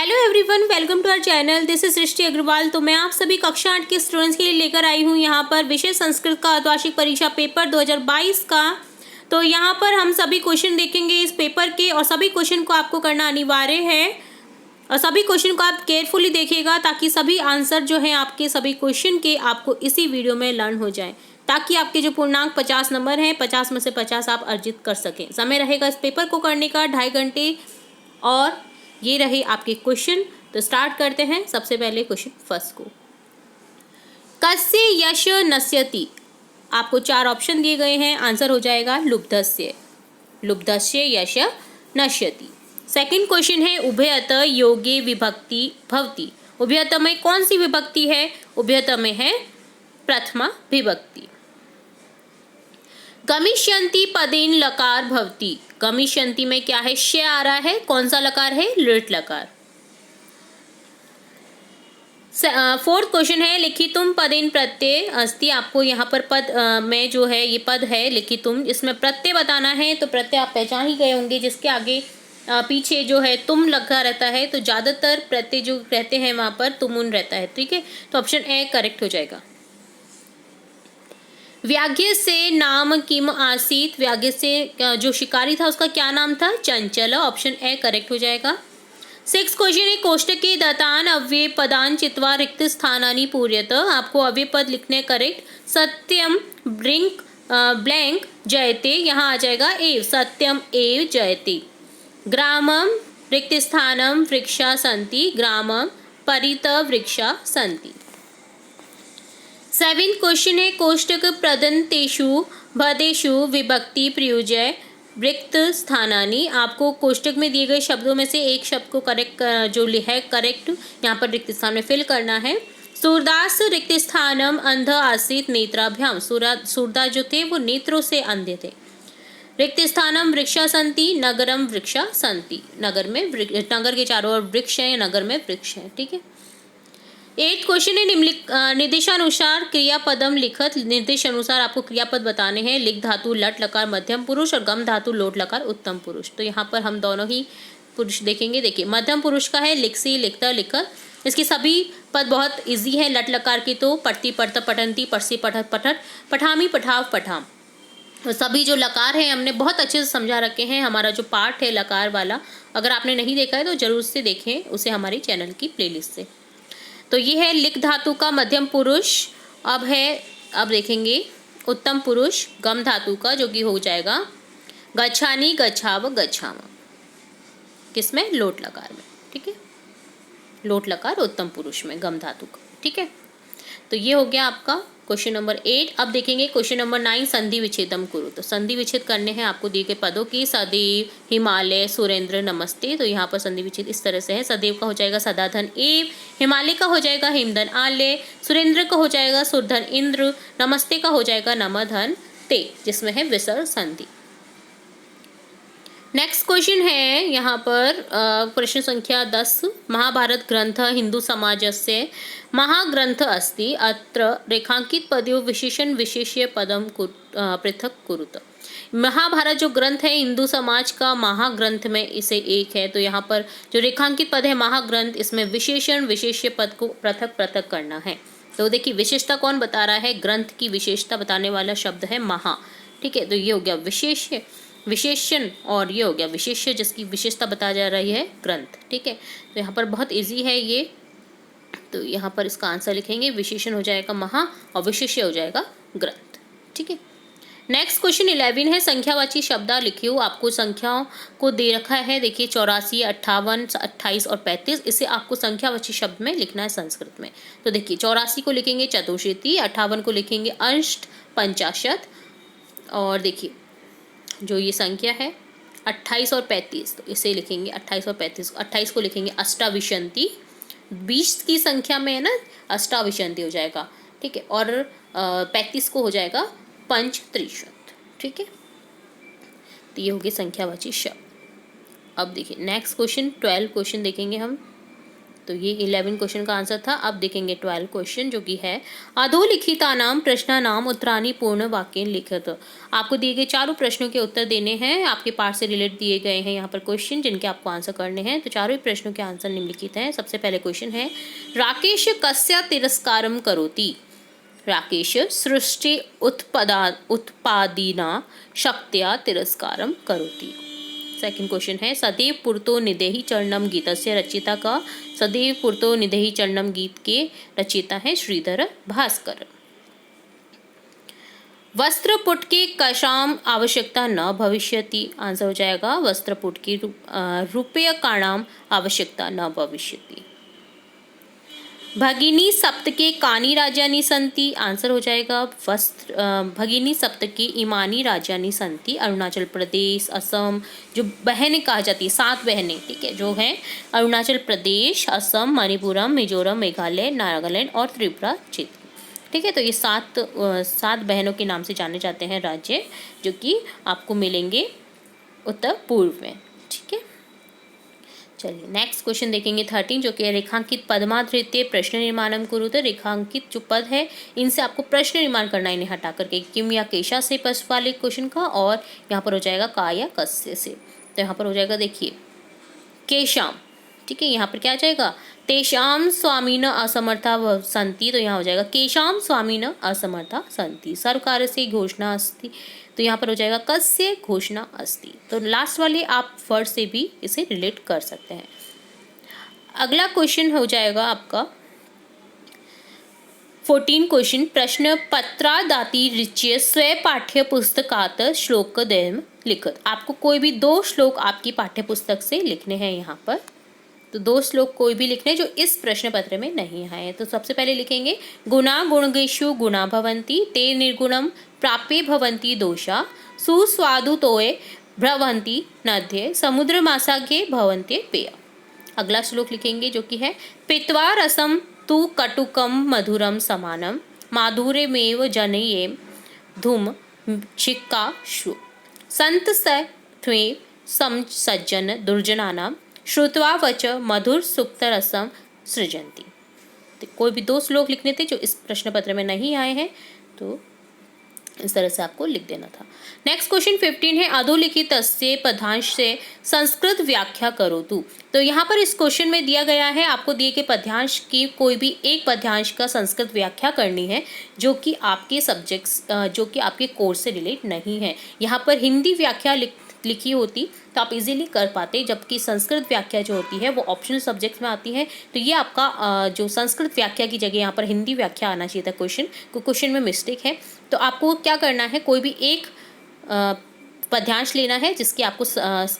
Hello everyone, welcome to our channel. This is Srishti Agarwal. तो मैं आप सभी कक्षा 8 के स्टूडेंट्स के लिए लेकर आई हूँ यहाँ पर विषय संस्कृत का अर्धवार्षिक परीक्षा पेपर 2022 का। तो यहाँ पर हम सभी क्वेश्चन देखेंगे इस पेपर के, और सभी क्वेश्चन को आपको करना अनिवार्य है और सभी क्वेश्चन को आप केयरफुली देखिएगा ताकि सभी आंसर जो है आपके सभी क्वेश्चन के आपको इसी वीडियो में लर्न हो जाए, ताकि आपके जो पूर्णांक 50 नंबर हैं 50 में से 50 आप अर्जित कर सकें। समय रहेगा इस पेपर को करने का 2.5 घंटे, और ये रहे आपके क्वेश्चन। तो स्टार्ट करते हैं। सबसे पहले क्वेश्चन फर्स्ट को, कस्य यश नश्यति। आपको 4 ऑप्शन दिए गए हैं, आंसर हो जाएगा लुब्धस्य। लुब्धस्य यश नश्यति। सेकंड क्वेश्चन है, उभयत योगे विभक्ति भवति। उभयत में कौन सी विभक्ति है? उभयत में है प्रथमा विभक्ति। गमिष्यन्ति पदेन लकार भवति। गमिष्यन्ति में क्या है? श आ रहा है। कौन सा लकार है? लृट लकार। फोर्थ क्वेश्चन है, लिखितुम पदेन प्रत्यय अस्ति। आपको यहाँ पर पद में जो है ये पद है लिखितुम, इसमें प्रत्यय बताना है। तो प्रत्यय आप पहचान ही गए होंगे, जिसके आगे पीछे जो है तुम लगा रहता है। तो ज़्यादातर प्रत्यय जो रहते हैं वहाँ पर तुमुन रहता है। ठीक है, तो ऑप्शन ए करेक्ट हो जाएगा। व्याघ्र से नाम किम आसीत। व्याघ्र से जो शिकारी था उसका क्या नाम था? चंचल। ऑप्शन ए करेक्ट हो जाएगा। 6 क्वेश्चन है, कोष्टके दत्तान अव्यय पदान चित्वा रिक्त स्थानानि पूर्यत। आपको अव्यय पद लिखने करेक्ट। सत्यम ब्रिंक ब्लैंक जयते, यहाँ आ जाएगा एव। सत्यम एव जयते। ग्रामम रिक्त स्थानम वृक्षा सन्ति। ग्रामम परित वृक्षा सन्ति। 7 क्वेश्चन है, कोष्टक प्रदंतेषु भदेषु विभक्ति प्रयुज्य रिक्त स्थानानि। आपको कोष्टक में दिए गए शब्दों में से एक शब्द को करेक्ट जो है करेक्ट यहाँ पर रिक्त स्थान में फिल करना है। सूरदास रिक्त स्थानम अंध आसीत नेत्राभ्याम। सूरदास जो थे वो नेत्रों से अंधे थे। रिक्त स्थानम वृक्षा सन्ति। नगरम वृक्षा सन्ति। नगर में नगर के चारों ओर वृक्ष है, नगर में वृक्ष है। ठीक है। 8 क्वेश्चन है, निर्देशानुसार क्रियापदम लिखत। निर्देश अनुसार आपको क्रियापद बताने हैं। लिख धातु लट लकार मध्यम पुरुष और गम धातु लोट लकार उत्तम पुरुष। तो यहाँ पर हम दोनों ही पुरुष देखेंगे। देखिए, मध्यम पुरुष का है लिखसी लिखता लिखत। इसके सभी पद बहुत इजी है। लट लकार की तो पढ़ती पढ़ता पठंती पढ़सी पढ़त पठत पठामी पठाव पठाम। तो सभी जो लकार हैं हमने बहुत अच्छे से समझा रखे हैं। हमारा जो पार्ट है लकार वाला, अगर आपने नहीं देखा है तो जरूर से देखें उसे हमारी चैनल की प्लेलिस्ट से। तो ये है लिख धातु का मध्यम पुरुष। अब देखेंगे उत्तम पुरुष गम धातु का, जो कि हो जाएगा गच्छानी गच्छाव गच्छाम। किसमें? लोट लकार में। ठीक है, लोट लकार उत्तम पुरुष में गम धातु का। ठीक है, तो ये हो गया आपका क्वेश्चन नंबर 8। अब देखेंगे क्वेश्चन नंबर 9, संधि विच्छेदम कुरु। तो संधि विच्छेद करने हैं आपको दिए गए पदों की। सदैव, हिमालय, सुरेंद्र, नमस्ते। तो यहाँ पर संधि विच्छेद इस तरह से है। सदैव का हो जाएगा सदाधन एव। हिमालय का हो जाएगा हिमधन आलय। सुरेंद्र का हो जाएगा सुरधन इंद्र। नमस्ते का हो जाएगा नमधन ते, जिसमें है विसर्ग संधि। नेक्स्ट क्वेश्चन है यहाँ पर प्रश्न संख्या 10। महाभारत ग्रंथ हिंदू समाजस्य महाग्रंथ अस्ति। अत्र रेखांकित पदयोः विशेषण विशेष्य पदम पृथक कुरुत। महाभारत जो ग्रंथ है हिंदू समाज का महाग्रंथ में इसे एक है। तो यहाँ पर जो रेखांकित पद है महाग्रंथ, इसमें विशेषण विशेष्य पद को पृथक पृथक करना है। तो देखिए, विशेषता कौन बता रहा है? ग्रंथ की विशेषता बताने वाला शब्द है महा। ठीक है, तो ये हो गया विशेष्य विशेषण, और ये हो गया विशेष्य जिसकी विशेषता बता जा रही है ग्रंथ। ठीक है, तो यहाँ पर बहुत इजी है ये। तो यहाँ पर इसका आंसर लिखेंगे, विशेषण हो जाएगा महा और विशेष्य हो जाएगा ग्रंथ। ठीक है। नेक्स्ट क्वेश्चन 11 है, संख्यावाची शब्द लिखियो। आपको संख्याओं को दे रखा है। देखिए 84, 58, 28 और 35। इसे आपको संख्यावाची शब्द में लिखना है संस्कृत में। तो देखिए 84 को लिखेंगे चतुश्रुति, 58 को लिखेंगे अंश पंचाशत, और देखिए जो ये संख्या है 28 और 35, तो इसे लिखेंगे 28 और 35। 28 को लिखेंगे अष्टाविशंति। 20 की संख्या में है ना, अष्टाविशंति हो जाएगा। ठीक है, और 35 को हो जाएगा पंचत्रिशत। ठीक है, तो ये होगी संख्यावाची शब्द। अब देखिए नेक्स्ट क्वेश्चन 12 क्वेश्चन देखेंगे हम। तो ये 11 क्वेश्चन का आंसर था। अब देखेंगे 12 क्वेश्चन जो कि है अधोलिखितानां प्रश्नानां उत्तराणि पूर्ण वाक्येन लिखत। आपको दिए गए चारों प्रश्नों के उत्तर देने हैं, आपके पाठ से रिलेट दिए गए हैं यहाँ पर क्वेश्चन जिनके आपको आंसर करने हैं। तो चारों ही प्रश्नों के आंसर निम्नलिखित हैं। सबसे पहले क्वेश्चन है राकेश कस्य तिरस्कारं करोति। राकेश सृष्टि उत्पादिना शक्त्या तिरस्कारं करोति। सेकंड क्वेश्चन है सदैव पुरतो निदेहि चरणम गीतस्य रचयिता का। सदैव पुरतो निदेहि चरणम गीत के रचयिता है श्रीधर भास्कर। वस्त्रपुट की कशाम आवश्यकता न भविष्यति। आंसर हो जाएगा वस्त्रपुट की रूप्यकाणाम आवश्यकता न भविष्यति। भगिनी सप्तके कानि राज्यानि सन्ति। आंसर हो जाएगा भगिनी सप्तके इमानी राज्यानि सन्ति। अरुणाचल प्रदेश, असम, जो बहनें कहा जाती है 7 बहनें, ठीक है, जो है अरुणाचल प्रदेश, असम, मणिपुरम, मिजोरम, मेघालय, नागालैंड और त्रिपुरा क्षेत्र, ठीक है। तो ये 7 बहनों के नाम से जाने जाते हैं राज्य, जो कि आपको मिलेंगे उत्तर पूर्व में, ठीक है। चलिए नेक्स्ट क्वेश्चन देखेंगे 13 जो कि रेखांकित पदमाधृत्य प्रश्न निर्माणम कुरु। तो रेखांकित जो पद है इनसे आपको प्रश्न निर्माण करना है, इन्हें हटा करके किम या केशा से प्रश्न वाले क्वेश्चन का, और यहाँ पर हो जाएगा का या कस्य से। तो यहाँ पर हो जाएगा देखिए केशाम, ठीक है। यहाँ पर क्या आ जाएगा तेषाम स्वामीन असमर्था सन्ति। तो यहाँ हो जाएगा केशाम स्वामीन असमर्था सन्ति। सर्वकार से घोषणा अस्ति। तो यहाँ पर हो जाएगा कस्य घोषणा अस्ति। तो लास्ट वाले आप वर्ड से भी इसे रिलेट कर सकते हैं। अगला क्वेश्चन हो जाएगा आपका 14 क्वेश्चन प्रश्न पत्रादाति रिच्य स्वयं पाठ्य पुस्तकात श्लोक देम लिखत। आपको कोई भी 2 श्लोक आपकी पाठ्य पुस्तक से लिखने हैं यहाँ पर। तो 2 श्लोक कोई भी लिखने जो इस प्रश्न पत्र में नहीं आए। तो सबसे पहले लिखेंगे गुणा गुणगेषु गुणा भवन्ति ते निर्गुणम प्राप्ये भवन्ति दोषा सुस्वादु तोये भ्रवन्ति नद्ये समुद्र मासाग्ये भवन्ते पेय। अगला श्लोक लिखेंगे जो कि है पित्वा रसम तु कटुकम मधुरम समानम माधुर्यमेव जनये धूम चिक्काशु संत स्वे सम सज्जन दुर्जनानाम श्रुत्वा वच मधुर सुक्त रसम सृजंती। तो कोई भी 2 श्लोक लिखने थे जो इस प्रश्न पत्र में नहीं आए हैं, तो इस तरह से आपको लिख देना था। नेक्स्ट क्वेश्चन 15 है अधोलिखित तस्य पद्यांश से संस्कृत व्याख्या करो तू। तो यहाँ पर इस क्वेश्चन में दिया गया है आपको दिए गए पद्यांश की कोई भी एक पद्यांश का संस्कृत व्याख्या करनी है जो कि आपके सब्जेक्ट्स जो कि आपके कोर्स से रिलेट नहीं है। यहाँ पर हिंदी व्याख्या लिखी होती तो आप इजीली कर पाते, जबकि संस्कृत व्याख्या जो होती है वो ऑप्शनल सब्जेक्ट्स में आती है। तो ये आपका जो संस्कृत व्याख्या की जगह यहाँ पर हिंदी व्याख्या आना चाहिए था क्वेश्चन में मिस्टेक है। तो आपको क्या करना है कोई भी एक पद्यांश लेना है जिसकी आपको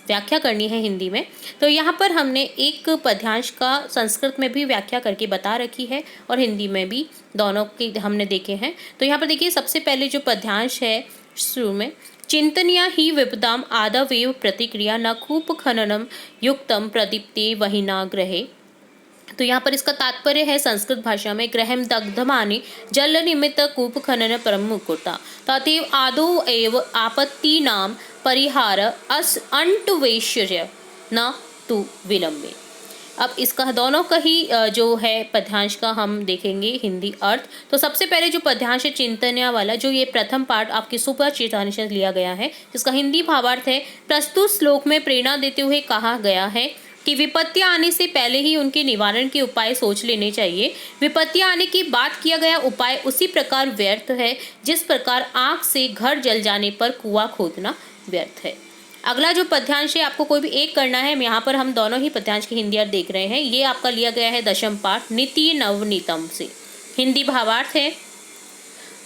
व्याख्या करनी है हिंदी में। तो यहाँ पर हमने एक पद्यांश का संस्कृत में भी व्याख्या करके बता रखी है और हिंदी में भी, दोनों की हमने देखे हैं। तो यहाँ पर देखिए सबसे पहले जो पद्यांश है शुरू में चिंतनिया ही विपदाम आदवेव प्रतिक्रिया न कूप खननम युक्तम प्रदीप्ते वहिना ग्रहे। तो यहाँ पर इसका तात्पर्य है संस्कृत भाषा में ग्रहम दग्धमाने जल निमित्त कूप खनन परम मुकुटा तथैव आदौ एव आपत्ति नाम परिहार अस अंटवेश्य न तु विलंबे। अब इसका दोनों का ही जो है पद्यांश का हम देखेंगे हिंदी अर्थ। तो सबसे पहले जो पद्यांश है चिंतनिया वाला, जो ये प्रथम पार्ट आपके सुपर चेतावनी से लिया गया है, जिसका हिंदी भावार्थ है प्रस्तुत श्लोक में प्रेरणा देते हुए कहा गया है कि विपत्तियां आने से पहले ही उनके निवारण के उपाय सोच लेने चाहिए। विपत्तियां आने के बाद किया गया उपाय उसी प्रकार व्यर्थ है जिस प्रकार आग से घर जल जाने पर कुआं खोदना व्यर्थ है। अगला जो पद्यांश है आपको कोई भी एक करना है। यहाँ पर हम दोनों ही पद्यांश की हिंदी अर्थ देख रहे हैं। ये आपका लिया गया है दशम पाठ नीति नवनीतम से। हिंदी भावार्थ है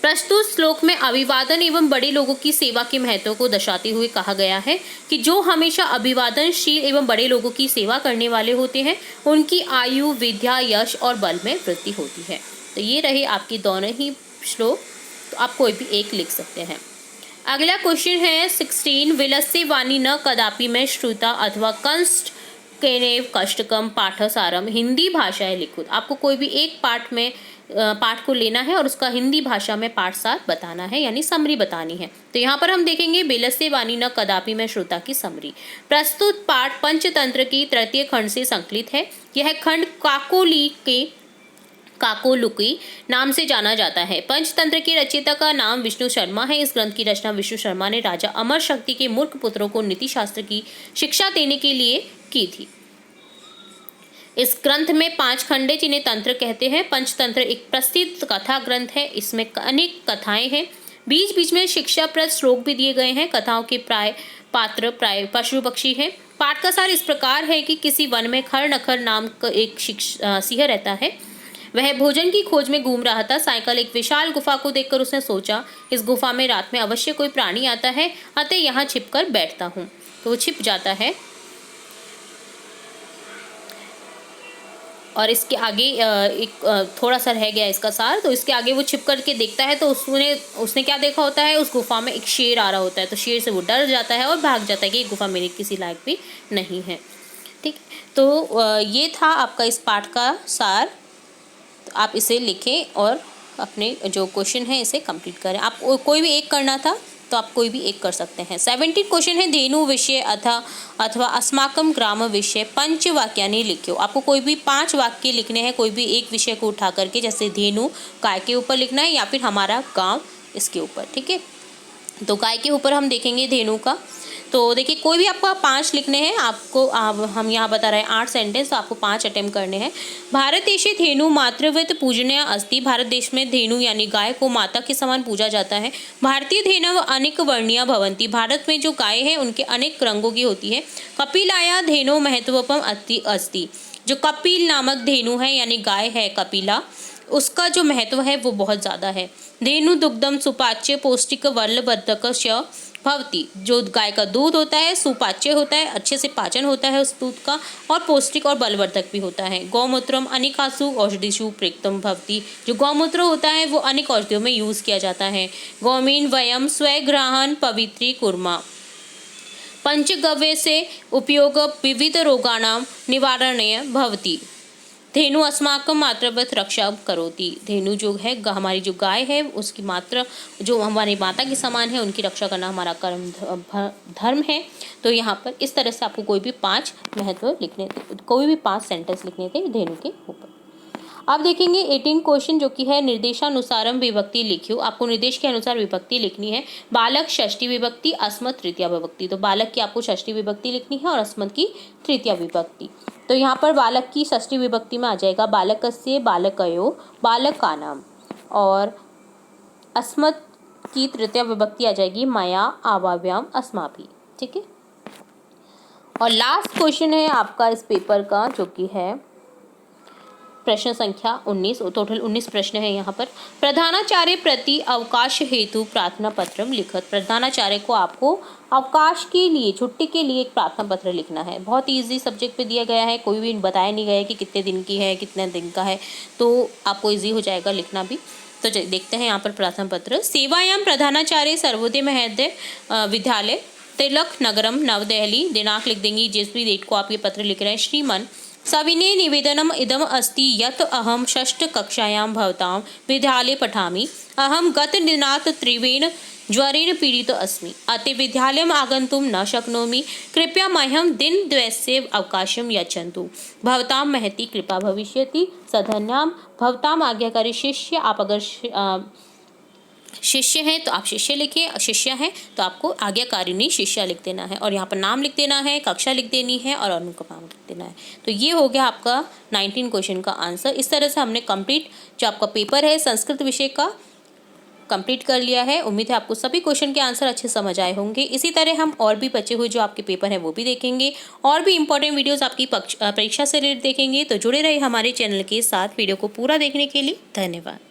प्रस्तुत श्लोक में अभिवादन एवं बड़े लोगों की सेवा के महत्व को दर्शाते हुए कहा गया है कि जो हमेशा अभिवादनशील एवं बड़े लोगों की सेवा करने वाले होते हैं उनकी आयु, विद्या, यश और बल में वृद्धि होती है। तो ये रहे आपकी दोनों ही श्लोक, तो आप कोई भी एक लिख सकते हैं। अगला क्वेश्चन है 16 विलस्य वाणी न कदापि में श्रुता अथवा कंस्ट केनेव कष्टकम पाठ सारम। हिंदी भाषा है लिखुत। आपको कोई भी एक पाठ में पाठ को लेना है और उसका हिंदी भाषा में पाठ सार बताना है, यानी समरी बतानी है। तो यहाँ पर हम देखेंगे बेलसे वाणी न कदापि में श्रोता की समरी। प्रस्तुत पाठ पंचतंत्र की तृतीय खंड से संकलित है। यह खंड काकोलुकी नाम से जाना जाता है। पंचतंत्र के रचयिता का नाम विष्णु शर्मा है। इस ग्रंथ की रचना विष्णु शर्मा ने राजा अमर शक्ति के मूर्ख पुत्रों को नीति शास्त्र की शिक्षा देने के लिए की थी। इस ग्रंथ में 5 खंड हैं जिन्हें तंत्र कहते हैं। पंचतंत्र एक प्रसिद्ध कथा ग्रंथ है। इसमें अनेक कथाएं हैं। बीच बीच में शिक्षाप्रद श्लोक भी दिए गए हैं। कथाओं के पात्र प्राय पशु पक्षी हैं। पाठ का सार इस प्रकार है कि किसी वन में खर नखर नाम का एक सिंह रहता है। वह भोजन की खोज में घूम रहा था। सायकल एक विशाल गुफा को देखकर उसने सोचा, इस गुफा में रात में अवश्य कोई प्राणी आता है, अतः यहाँ छिपकर बैठता हूँ। तो वो छिप जाता है और इसके आगे एक थोड़ा सा रह गया इसका सार। तो इसके आगे वो छिप करके देखता है तो उसने क्या देखा होता है, उस गुफा में एक शेर आ रहा होता है। तो शेर से वो डर जाता है और भाग जाता है कि ये गुफा मेरे किसी लायक भी नहीं है। ठीक, तो ये था आपका इस पाठ का सार। आप इसे लिखें और अपने जो क्वेश्चन है इसे कंप्लीट करें। आप कोई भी एक करना था तो आप कोई भी एक कर सकते हैं। 17 क्वेश्चन है। धेनु विषय अथवा अस्माकम ग्राम विषय पंच वाक्यानि लिखो। आपको कोई भी 5 वाक्य लिखने हैं, कोई भी एक विषय को उठा करके, जैसे धेनु गाय के ऊपर लिखना है या फिर हमारा गांव इसके ऊपर। ठीक है, तो गाय के ऊपर हम देखेंगे धेनु का। तो देखिए कोई भी आपको 5 लिखने हैं। आपको हम यहाँ बता रहे हैं 8 सेंटेंस, तो आपको 5 अटेम्प्ट करने हैं। भारत देशे धेनु मातृवत पूजनीय अस्ति। भारत देश में धेनु यानी गाय को माता के समान पूजा जाता है। भारतीय धेनव अनेक वर्णीय भवंती। भारत में जो गाय है उनके अनेक रंगों की होती है। कपिलाया धेनु महत्वपम अस्ति। जो कपिल नामक धेनु है यानी गाय है कपिला, उसका जो महत्व है वो बहुत ज़्यादा है। धेनु दुग्धम सुपाच्य पौष्टिक बलवर्धकस्य भवती। जो गाय का दूध होता है सुपाच्य होता है, अच्छे से पाचन होता है उस दूध का, और पौष्टिक और बलवर्धक भी होता है। गौमूत्रम अनेकासु औषधिषु प्रयुक्तम भवती। जो गौमूत्र होता है वो अनेक औषधियों में यूज़ किया जाता है। गौमीन वयम स्वग्रहण पवित्री कुर्मा। पंचगव्य से उपयोग विविध रोगाणां निवारणाय भवती। धेनु अस्माकं मातृवत रक्षा करोति। धेनु जो है हमारी जो गाय है उसकी मात्रा जो हमारी माता के समान है, उनकी रक्षा करना हमारा कर्म धर्म है। तो यहाँ पर इस तरह से आपको कोई भी 5 महत्व लिखने थे, कोई भी 5 सेंटेंस लिखने थे धेनु के ऊपर। आप देखेंगे 18 क्वेश्चन जो कि है निर्देशानुसारम विभक्ति लिखियो। आपको निर्देश के अनुसार विभक्ति लिखनी है। बालक षष्ठी विभक्ति, अस्मत् तृतीया विभक्ति। तो बालक की आपको षष्ठी विभक्ति लिखनी है और अस्मत् की तृतीया विभक्ति। तो यहाँ पर बालक की षष्ठी विभक्ति में आ जाएगा बालकस्य, बालकयो, बालकानाम, और अस्मत् की तृतीया विभक्ति आ जाएगी मया, आवाभ्याम, अस्माभि। ठीक है, और लास्ट क्वेश्चन है आपका इस पेपर का जो कि है प्रश्न संख्या 19। टोटल 19 प्रश्न है यहाँ पर। प्रधानाचार्य प्रति अवकाश हेतु प्रार्थना पत्रम लिखत। प्रधानाचार्य को आपको अवकाश के लिए, छुट्टी के लिए एक प्रार्थना पत्र लिखना है। बहुत इजी सब्जेक्ट पे दिया गया है, कोई भी बताया नहीं गया है कि कितने दिन की है, कितने दिन का है, तो आपको इजी हो जाएगा लिखना भी। तो देखते हैं यहाँ पर प्रार्थना पत्र। सेवायाम प्रधानाचार्य सर्वोदय महोदय विद्यालय तिलक नगरम नवदहली। दिनांक लिख देंगी जिस भी डेट को आप ये पत्र लिख रहे हैं। श्रीमन सविनय निवेदनम इदम अस्ति यत् अहम षष्ठ कक्षायां भवतां विद्यालये पठामि। अहम गतदिनात् तीव्रेण ज्वरेण पीडितो अस्मि, अतः विद्यालयम् आगन्तुं न शक्नोमि। कृपया मह्यं दिनद्वयस्य अवकाशं यच्छन्तु। भवतां महती कृपा भविष्यति। सधन्यां भवतां आज्ञाकारी शिष्य। आप अगर शिष्य हैं तो आप शिष्य लिखिए, शिष्य हैं तो आपको आज्ञाकारिणी शिष्या लिख देना है, और यहाँ पर नाम लिख देना है, कक्षा लिख देनी है और उनका नाम लिख देना है। तो ये हो गया आपका 19 क्वेश्चन का आंसर। इस तरह से हमने कंप्लीट जो आपका पेपर है संस्कृत विषय का कंप्लीट कर लिया है। उम्मीद है आपको सभी क्वेश्चन के आंसर अच्छे समझ आए होंगे। इसी तरह हम और भी बचे हुए जो आपके पेपर है वो भी देखेंगे, और भी इंपॉर्टेंट वीडियोस आपकी परीक्षा से रिलेटेड देखेंगे। तो जुड़े रहिए हमारे चैनल के साथ। वीडियो को पूरा देखने के लिए धन्यवाद।